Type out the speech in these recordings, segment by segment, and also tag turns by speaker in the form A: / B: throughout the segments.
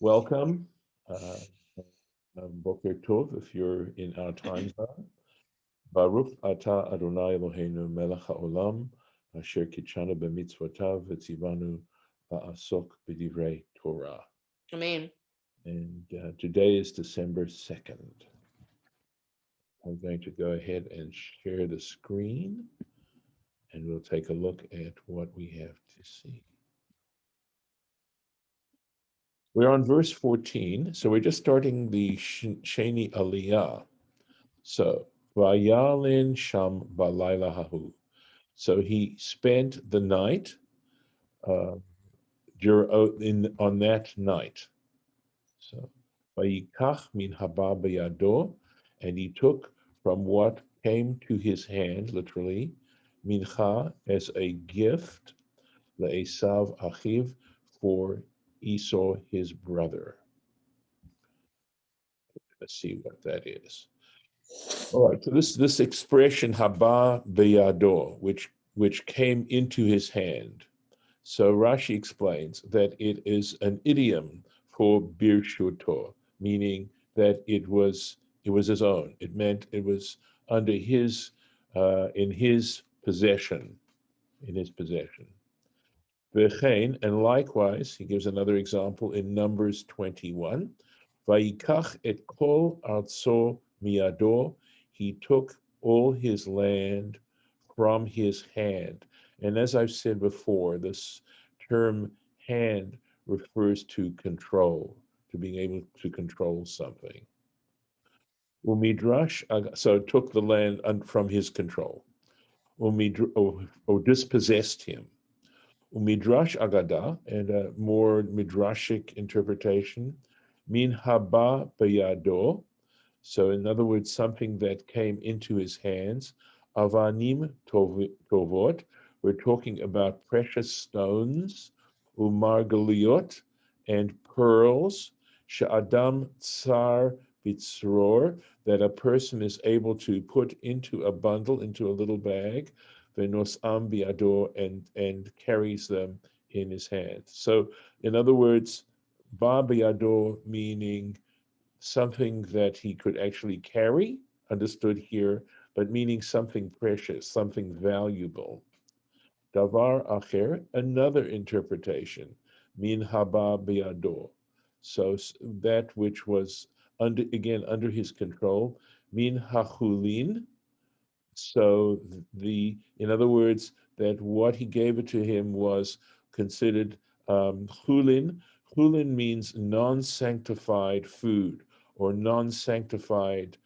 A: Welcome. Uh, Boker Tov, if you're in our time zone. Baruch atah Adonai Eloheinu melech haolam, asher kitshanu b'mitzvotav v'tzivanu la'asok b'divrei Torah.
B: Amen.
A: And today is December 2nd. I'm going to go ahead and share the screen, and we'll take a look at what we have to see. We're on verse 14, so we're just starting the Sheni Aliyah. So, Vayalin Sham Balayla Hahu. So he spent the night on that night. So, Vayikach min haba b'yado, and he took from what came to his hand, literally, mincha, as a gift, le'esav achiv, for Esau his brother. Let's see what that is. All right, so this expression haba beyado, which came into his hand. So Rashi explains that it is an idiom for birshuto, meaning that it was his own. It meant it was under his in his possession, V'chein, and likewise, he gives another example in Numbers 21. Vayikach et kol artso miado, he took all his land from his hand. And as I've said before, this term hand refers to control, to being able to control something. Umidrash, so took the land from his control, or dispossessed him. Midrash Agada, and a more midrashic interpretation, min haba beyado. So, in other words, something that came into his hands. Avanim tovot. We're talking about precious stones, umargaliot, and pearls. Sha'adam tsar bitzror, that a person is able to put into a bundle, into a little bag, venosam biador, and carries them in his hand. So, in other words, ba biador meaning something that he could actually carry, understood here, but meaning something precious, something valuable. Davar acher, another interpretation, min haba biador. So that which was under his control, min hachulin. So in other words, that what he gave it to him was considered chulin. Chulin means non-sanctified food or non-sanctified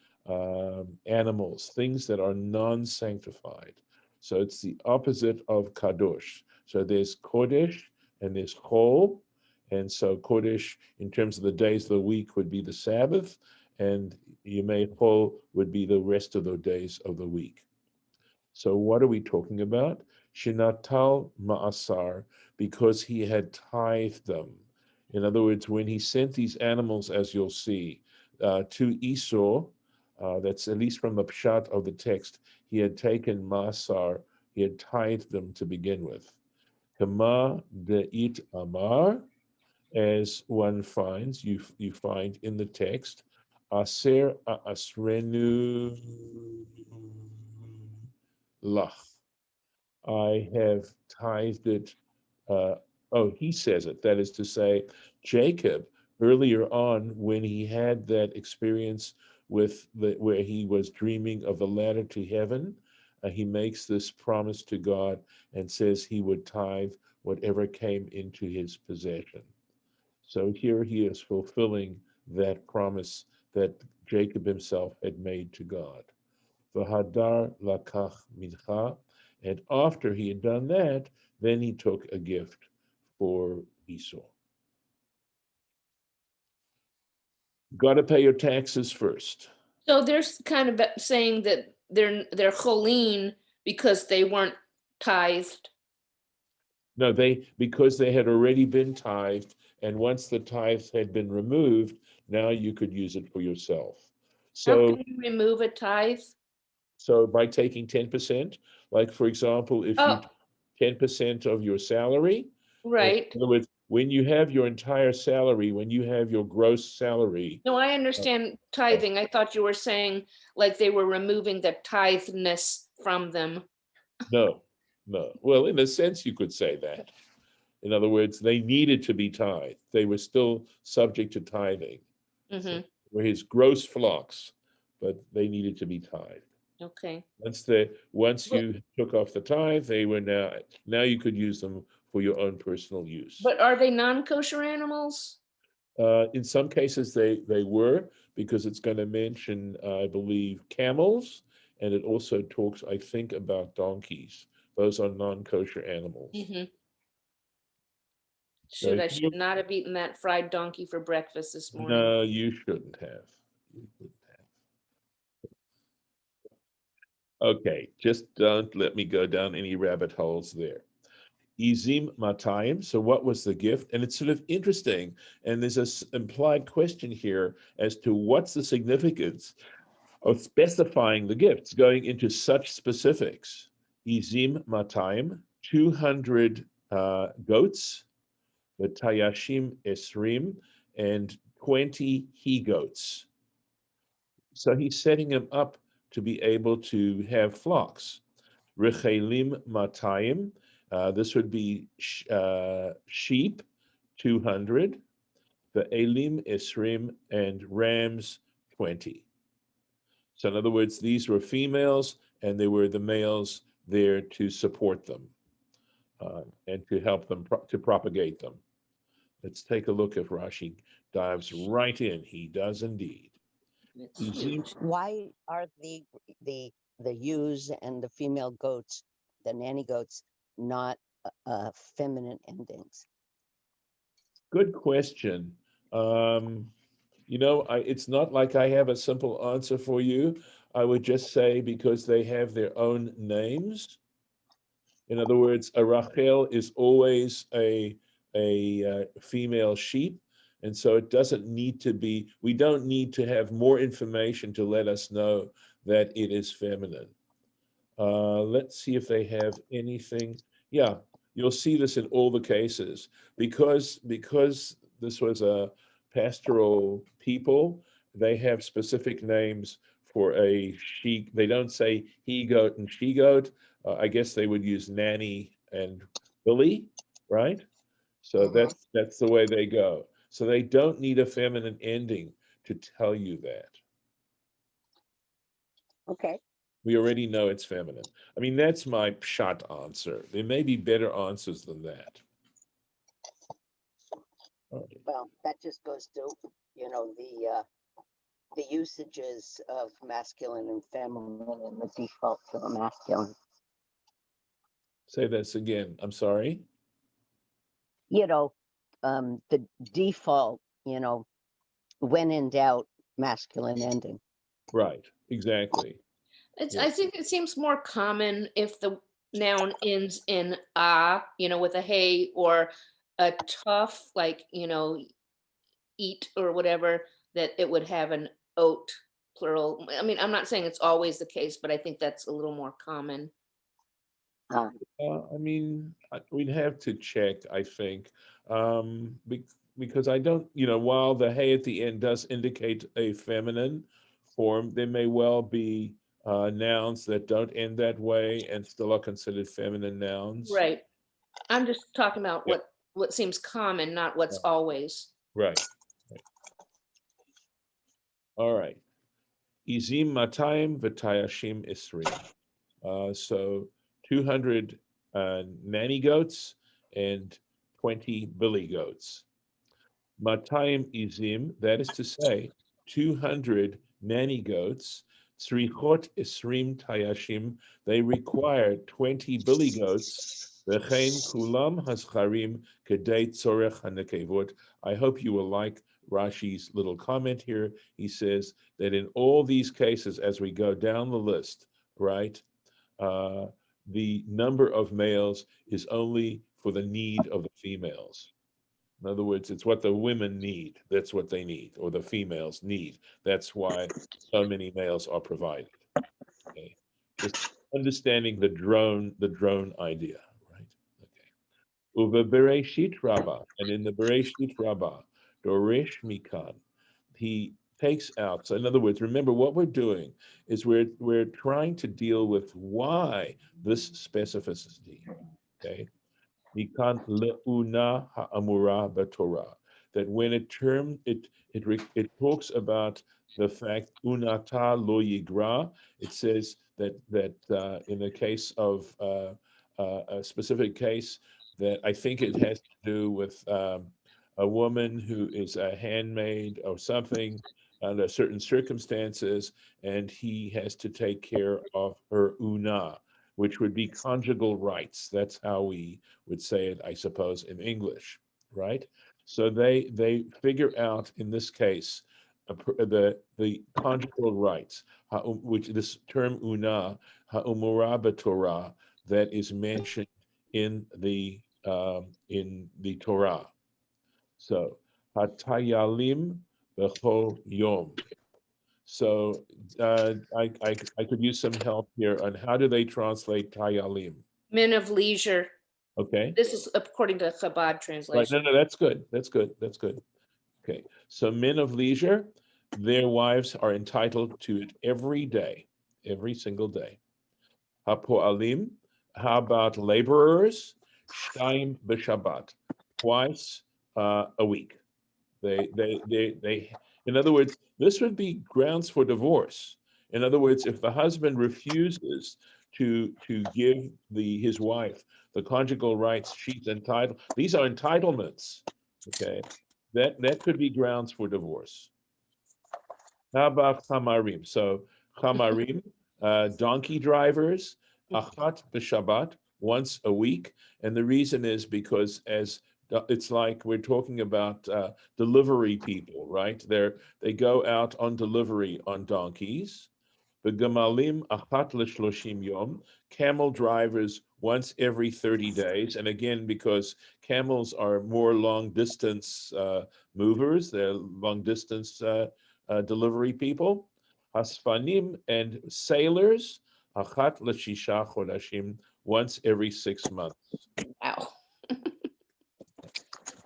A: animals, things that are non-sanctified. So it's the opposite of kadosh. So there's kodesh and there's chol. And so kodesh, in terms of the days of the week, would be the Sabbath, and Yemei Chol would be the rest of the days of the week. So what are we talking about? Shinatal ma'asar, because he had tithed them. In other words, when he sent these animals, as you'll see, to Esau, that's at least from the pshat of the text, he had taken ma'asar, he had tithed them to begin with. Kama de'it amar, as one finds, you find in the text, aser asrenu lach. I have tithed it. He says it. That is to say, Jacob, earlier on, when he had that experience where he was dreaming of the ladder to heaven, he makes this promise to God and says he would tithe whatever came into his possession. So here he is fulfilling that promise that Jacob himself had made to God. V'hadar lakach mincha, and after he had done that, then he took a gift for Esau. Got to pay your taxes first.
B: So they're kind of saying that they're cholin because they weren't tithed.
A: No, because they had already been tithed, and once the tithes had been removed, now you could use it for yourself.
B: How
A: So,
B: can you remove a tithe?
A: so by taking 10%, like for example, if you
B: Oh,
A: 10% of your salary, in
B: right.
A: other words, when you have your entire salary, when you have your gross salary.
B: No, I understand tithing. I thought you were saying like they were removing the titheness from them.
A: No, no. Well, in a sense, you could say that. In other words, they needed to be tithed. They were still subject to tithing. So
B: Mm-hmm.
A: were his gross flocks, but they needed to be tithed.
B: Okay.
A: Once
B: But,
A: you took off the tithe, they were now you could use them for your own personal use.
B: but are they non-kosher animals?
A: In some cases, they were, because it's going to mention, I believe, camels, and it also talks, I think, about donkeys. Those are non-kosher animals.
B: Mm-hmm.
A: So
B: I should not have eaten that fried donkey for breakfast this morning.
A: no, you shouldn't have. You shouldn't have. Okay, just don't let me go down any rabbit holes there. Izim Matayim. So, what was the gift? And it's sort of interesting. And there's an implied question here as to what's the significance of specifying the gifts, going into such specifics. Izim Matayim, 200 goats, the Tayashim Esrim, and 20 he goats. So he's setting him up to be able to have flocks. Rechelim Matayim, this would be sheep, 200, the Elim Esrim, and rams, 20. So in other words, these were females, and they were the males there to support them and to help them to propagate them. Let's take a look if Rashi dives right in. He does indeed.
B: It's
A: Izim,
B: huge.
C: Why are the ewes and the female goats, the nanny goats, not feminine endings?
A: good question. It's not like I have a simple answer for you. I would just say because they have their own names. In other words, a Rachel is always a female sheep, and so it doesn't need to be. We don't need to have more information to let us know that it is feminine. Let's see if they have anything. Yeah, you'll see this in all the cases because this was a pastoral people. They have specific names for a she. They don't say he goat and she goat. I guess they would use nanny and Billy, right? So
C: Mhm.
A: that's the way they go. So they don't need a feminine ending to tell you that.
C: Okay.
A: We already know it's feminine. I mean, that's my shot answer. There may be better answers than that. All right.
C: Well, that just goes to the usages of masculine and feminine and the default to the masculine.
A: Say this again. I'm sorry.
C: You know, the default, when in doubt, masculine ending.
A: Right. Exactly.
B: It's.
A: Yeah.
B: I think it seems more common if the noun ends in a, with a hey, or a tough, like eat or whatever, that it would have an oat plural. I mean, I'm not saying it's always the case, but I think that's a little more common.
C: Uh,
A: I mean, we'd have to check, I think, because I don't, while the hey at the end does indicate a feminine form, there may well be nouns that don't end that way and still are considered feminine nouns.
B: Right. I'm just talking about
A: Yeah.
B: what seems common, not what's always.
A: Right. Right. All right. Izim Matayim V'Tayashim Isrim. So 200 nanny goats and 20 billy goats. Matayim izim, that is to say, 200 nanny goats. Tzrichot isrim tayashim, they require 20 billy goats. V'chein kulam hascharim kedei tzorech hanekevot. I hope you will like Rashi's little comment here. He says that in all these cases, as we go down the list, right, the number of males is only for the need of the females. In other words, it's what the women need. That's what they need, or the females need. That's why so many males are provided. Okay, just understanding the drone idea, right? Okay. Uva Bereshit Rabbah, and in the Bereshit Rabbah, Doresh Mikan, he takes out. So in other words, remember what we're doing is we're trying to deal with why this specificity. Okay, Mikan leuna ha'amura b'Torah. That when it talks about the fact unata lo yigra, it says that in the case of a specific case that I think it has to do with a woman who is a handmaid or something under certain circumstances, and he has to take care of her una, which would be conjugal rights. That's how we would say it, I suppose, in English, right? So they figure out in this case the conjugal rights, which this term una ha'umura b'Torah that is mentioned in the Torah. So hatayalim b'chol yom. So I could use some help here on how do they translate tayalim.
B: Men of leisure.
A: Okay.
B: This is according to Chabad
A: Right.
B: translation.
A: No, that's good. That's good. That's good. Okay. So men of leisure, their wives are entitled to it every day, every single day. Hapo'alim, how about laborers? Shtayim b'Shabbat, twice a week. They. In other words, this would be grounds for divorce. In other words, if the husband refuses to give his wife the conjugal rights she's entitled, these are entitlements. Okay, that could be grounds for divorce. How about chamarim? So chamarim, donkey drivers, achat b'Shabbat, once a week, and the reason is because it's like we're talking about delivery people, right? They go out on delivery on donkeys. The gemalim achat l'shloshim yom, camel drivers once every 30 days, and again because camels are more long distance movers, they're long distance delivery people. Hasfanim and sailors achat l'shisha chodashim, once every 6 months.
B: Wow.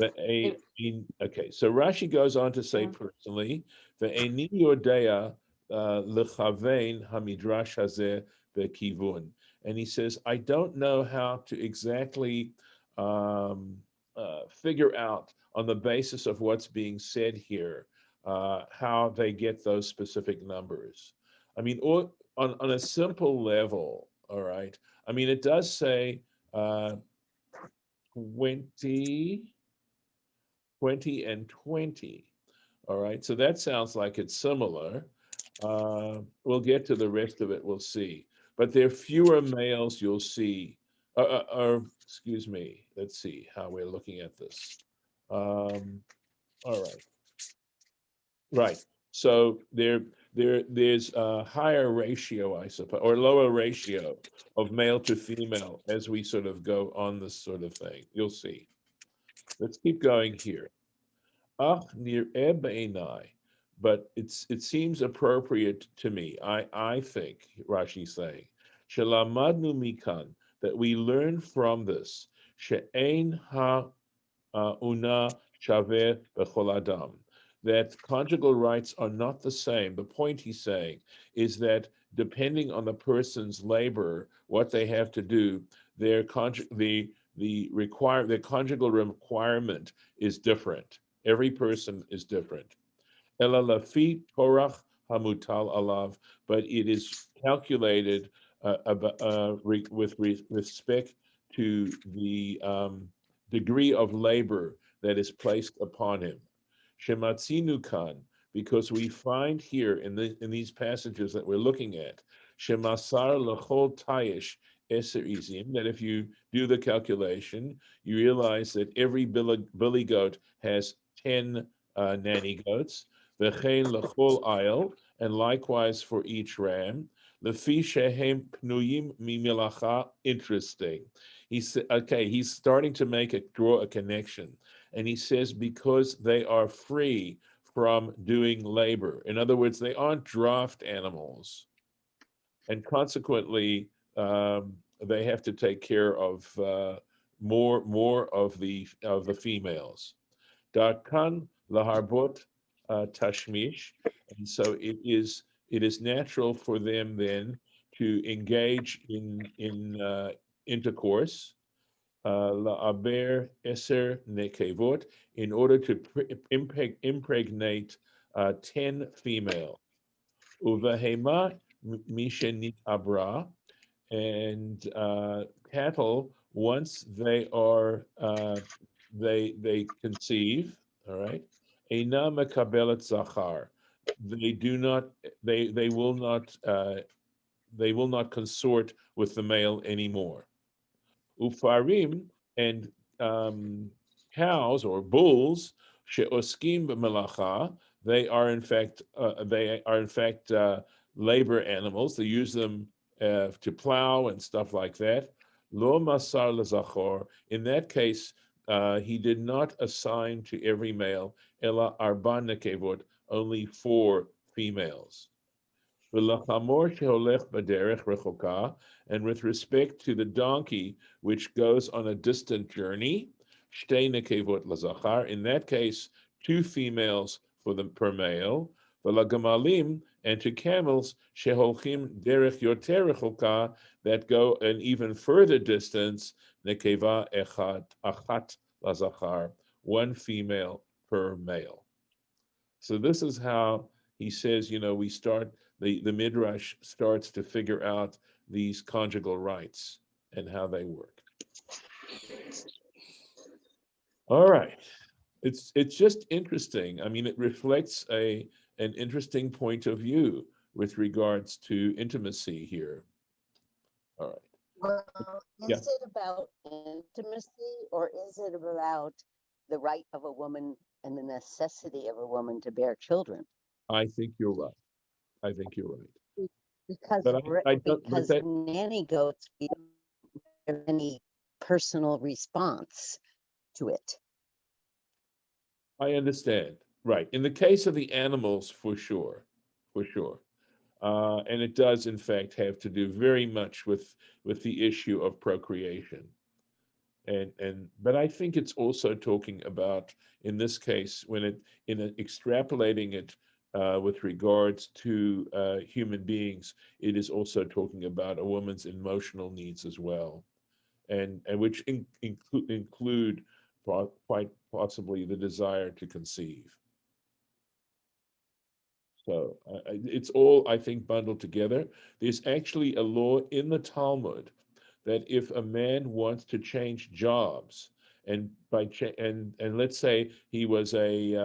A: Okay, so Rashi goes on to say personally, ve'eni yodea lechavein hamidrash hazeh bekivun, and he says, I don't know how to exactly figure out on the basis of what's being said here how they get those specific numbers. I mean, on a simple level, all right. I mean, it does say 20 and 20. All right, so that sounds like it's similar. We'll get to the rest of it, we'll see. But there are fewer males, you'll see. Excuse me, let's see how we're looking at this. All right. Right. So there's a higher ratio, I suppose, or lower ratio of male to female as we sort of go on this sort of thing. You'll see. Let's keep going here. But it seems appropriate to me. I think Rashi's saying, Shelamadnu mikan, that we learn from this, she'ein ha una shaveh b'chol adam, that conjugal rights are not the same. The point he's saying is that depending on the person's labor, what they have to do, their conjugal requirement is different. Every person is different. Ela lafi torach hamutal alav, but it is calculated with respect to the degree of labor that is placed upon him. Shematzinu kan, because we find here in these passages that we're looking at, shemasar lechol tayish eser izim, that if you do the calculation, you realize that every billy goat has 10 nanny goats. V'chein lechol ayil, and likewise for each ram. Lefi shehem pnuyim mimilacha. Interesting. He said, okay, he's starting to draw a connection, and he says because they are free from doing labor. In other words, they aren't draft animals, and consequently, they have to take care of more of the females. Darkan laharbot tashmish, and so it is natural for them then to engage in intercourse. La'aber eser nekevot, in order to impregnate 10 female. Uvahema mishenit abra, and cattle, once they conceive, all right, eina mekabelet zachar, they do not they will not consort with the male anymore. Ufarim, and cows or bulls, she'oskim b'melacha, they are in fact labor animals. They use them to plow and stuff like that. Lo masar lezachor. In that case, he did not assign to every male ela arba nekevot, only 4 females. V'lachamor sheholech b'derech rechoka, and with respect to the donkey which goes on a distant journey, shtei nekevot lazachar. In that case, 2 females for the per male. V'lagamalim, and to camels sheholchim derech yoter rechoka, that go an even further distance, nekeva achat lazachar, 1 female per male. So this is how he says, we start, the Midrash starts to figure out these conjugal rights and how they work. All right. It's just interesting. I mean, it reflects an interesting point of view with regards to intimacy here. All right.
C: Well,
A: Yeah.
C: is it about intimacy, or is it about the right of a woman and the necessity of a woman to bear children?
A: I think you're right. I think you're right.
C: Because
A: But I don't, but that,
C: nanny goats, we don't have any personal response to it.
A: I understand. Right. In the case of the animals, for sure, for sure. And it does, in fact, have to do very much with the issue of procreation. But I think it's also talking about, in this case, extrapolating it with regards to human beings, it is also talking about a woman's emotional needs as well, and which include quite possibly the desire to conceive. So it's all, I think, bundled together. There's actually a law in the Talmud that if a man wants to change jobs, and and let's say he was a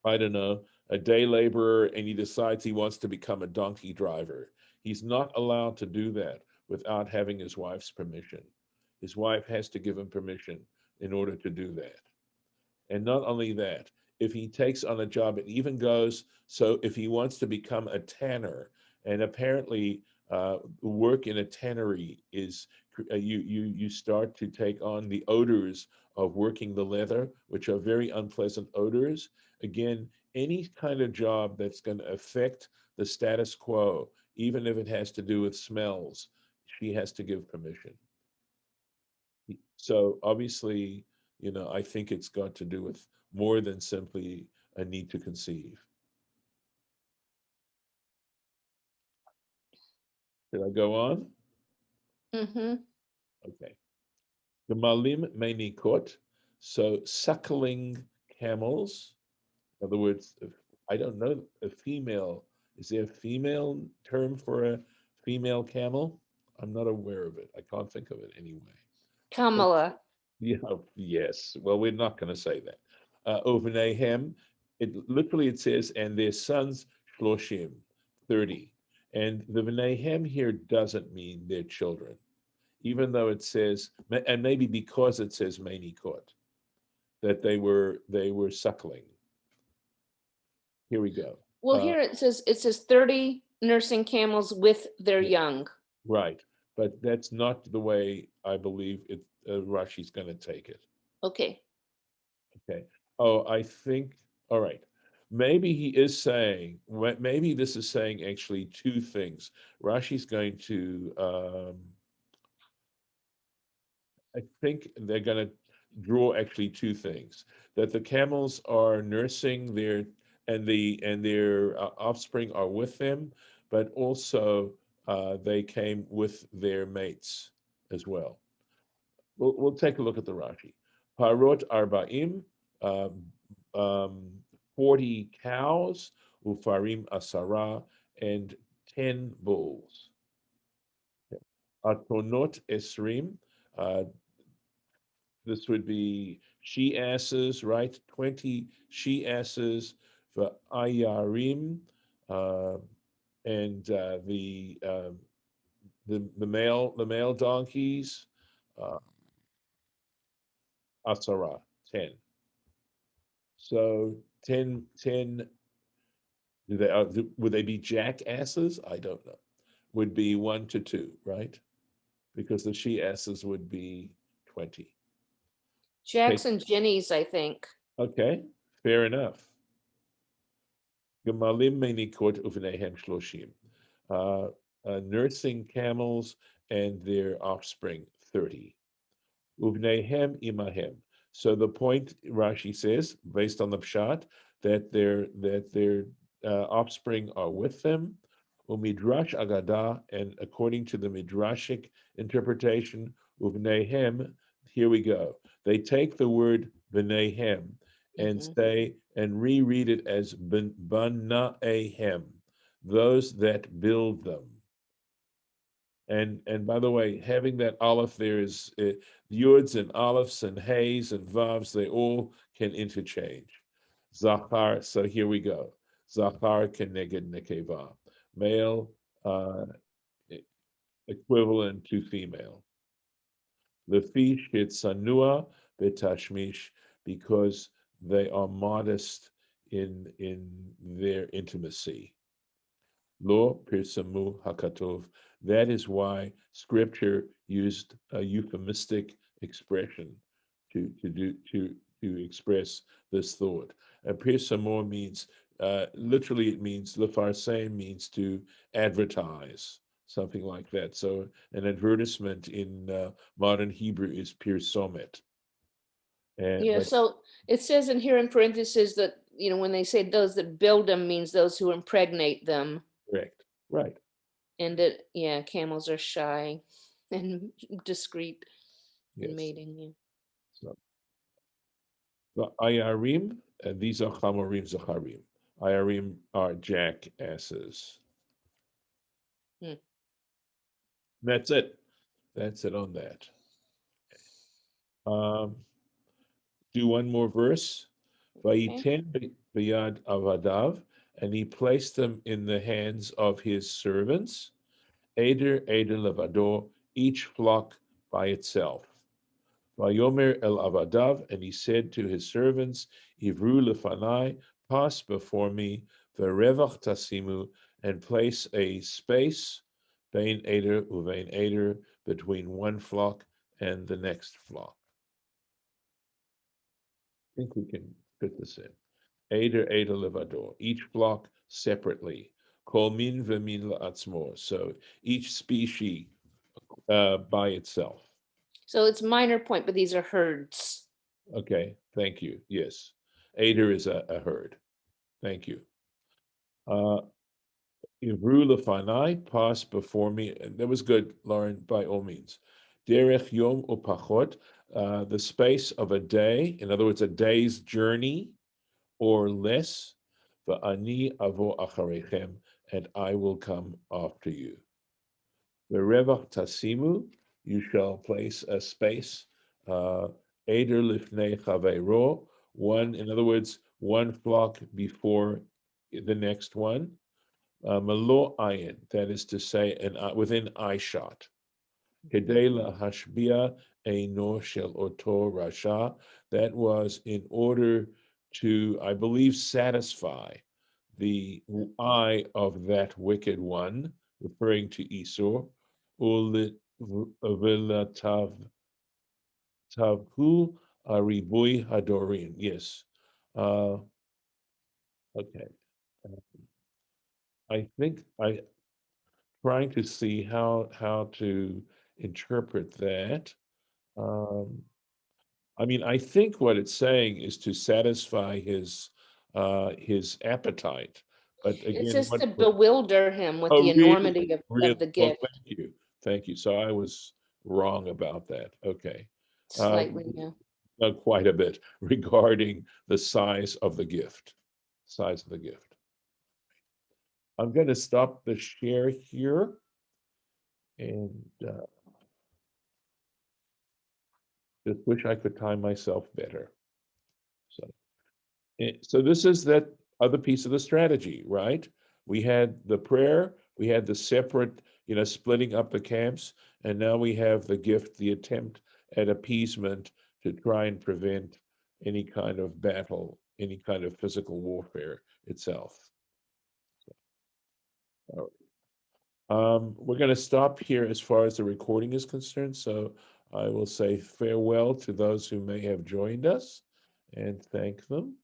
A: I don't know, a day laborer, and he decides he wants to become a donkey driver, he's not allowed to do that without having his wife's permission. His wife has to give him permission in order to do that. And not only that, if he takes on a job, it even goes so if he wants to become a tanner, and apparently work in a tannery is you start to take on the odors of working the leather, which are very unpleasant odors. Again, any kind of job that's going to affect the status quo, even if it has to do with smells, she has to give permission. So obviously, I think it's got to do with more than simply a need to conceive. Should I go on?
B: Mm-hmm.
A: Okay. The malim menikot, so suckling camels. In other words, I don't know, a female, is there a female term for a female camel? I'm not aware of it. I can't think of it anyway.
B: Kamala.
A: Yeah, yes. Well, we're not going to say that. Overnehem, it says, and their sons, Shloshim, 30. And the V'nehem here doesn't mean their children, even though it says, and maybe because it says Mainikot, that they were suckling. Here we go.
B: Well, here it says 30 nursing camels with their young.
A: Right, but that's not the way I believe it. Rashi's going to take it.
B: Okay.
A: Okay. Oh, I think, all right. Maybe he is saying, maybe this is saying actually 2 things. Rashi's going to, I think they're going to draw actually two things: that the camels are nursing their and their offspring are with them, but also they came with their mates as well. We'll take a look at the Rashi. Parot arba'im, um, um, 40 cows, ufarim asara, and 10 bulls. Atonot esrim, uh, this would be she asses, right? 20 she asses for ayarim, uh, and the male donkeys, uh, asara, 10. So 10. Would they be jackasses? I don't know. Would be 1 to 2, right? Because the she asses would be 20. Okay,
B: Jacks and Jennies, I think.
A: okay, fair enough. Gemalim menikot uvnehem shloshim. Uh, Nursing camels and their offspring, 30. Uvnehem imahem. So the point Rashi says, based on the pshat, that their offspring are with them. Umidrash agada, and according to the midrashic interpretation, uvnehem. Here we go. They take the word b'nehem and
B: Mhm.
A: say and reread it as banahem, those that build them. And by the way, having that aleph there is yuds and alephs and hays and vavs, they all can interchange. Zachar, so here we go. Zachar keneged nekeva, male e- equivalent to female. Lefish sanua betashmish, because they are modest in their intimacy. Lo pirsamu hakatov. That is why Scripture used a euphemistic expression to express this thought. Pirsamu means literally it means lefarsem means to advertise, something like that. So an advertisement in modern Hebrew is pirsomet. And
B: Yeah,
A: but
B: so it says in here in parentheses that, when they say those that build them means those who impregnate them.
A: correct, right?
B: And that, yeah, camels are shy and discreet in
A: Yes.
B: mating. Yeah.
A: So the ayarim, these are chamorim zacharim. Ayarim are jackasses.
B: Hmm.
A: That's it. That's it on that. Um, do one more verse.
B: Okay.
A: Vayiten biyad avadav, and he placed them in the hands of his servants. Eder levado, each flock by itself. Vayomer el avadav, and he said to his servants, Ivru lefanai, pass before me, verevach tasimu, and place a space, bein eder uvein eder, between one flock and the next flock. I think we can fit this in. Eder levador, each flock separately. Kol min v'min la'atzmo, so each species by itself.
B: So it's minor point, but these are herds.
A: Okay, thank you. Yes, Eder is a herd. Thank you. Uh, Ivru lefanai, pass before me. And that was good, Lauren, by all means. Derech yom upachot, the space of a day, in other words, a day's journey or less. Va'ani avo acharechem, and I will come after you. Verevach tasimu, you shall place a space. Eder lifnei chaveiro, one, in other words, one flock before the next one. Malo ayin, that is to say, within eye shot. Kedei lahashbia eino shel oto rasha, that was in order to, I believe, satisfy the eye of that wicked one, referring to Esau. Ulit tavhu aribui hadorim. Yes. Uh, okay. I think I trying to see how to interpret that. I mean, I think what it's saying is to satisfy his appetite. But
B: It's
A: again,
B: just to bewilder him with the
A: really,
B: enormity
A: really,
B: of the
A: well,
B: gift,
A: thank you. So I was wrong about that. Okay,
B: slightly, yeah.
A: quite a bit regarding the size of the gift. Size of the gift. I'm going to stop the share here, and just wish I could time myself better. So this is that other piece of the strategy, right? We had the prayer, we had the separate, splitting up the camps, and now we have the gift, the attempt at appeasement to try and prevent any kind of battle, any kind of physical warfare itself. All right. We're going to stop here as far as the recording is concerned. So I will say farewell to those who may have joined us and thank them.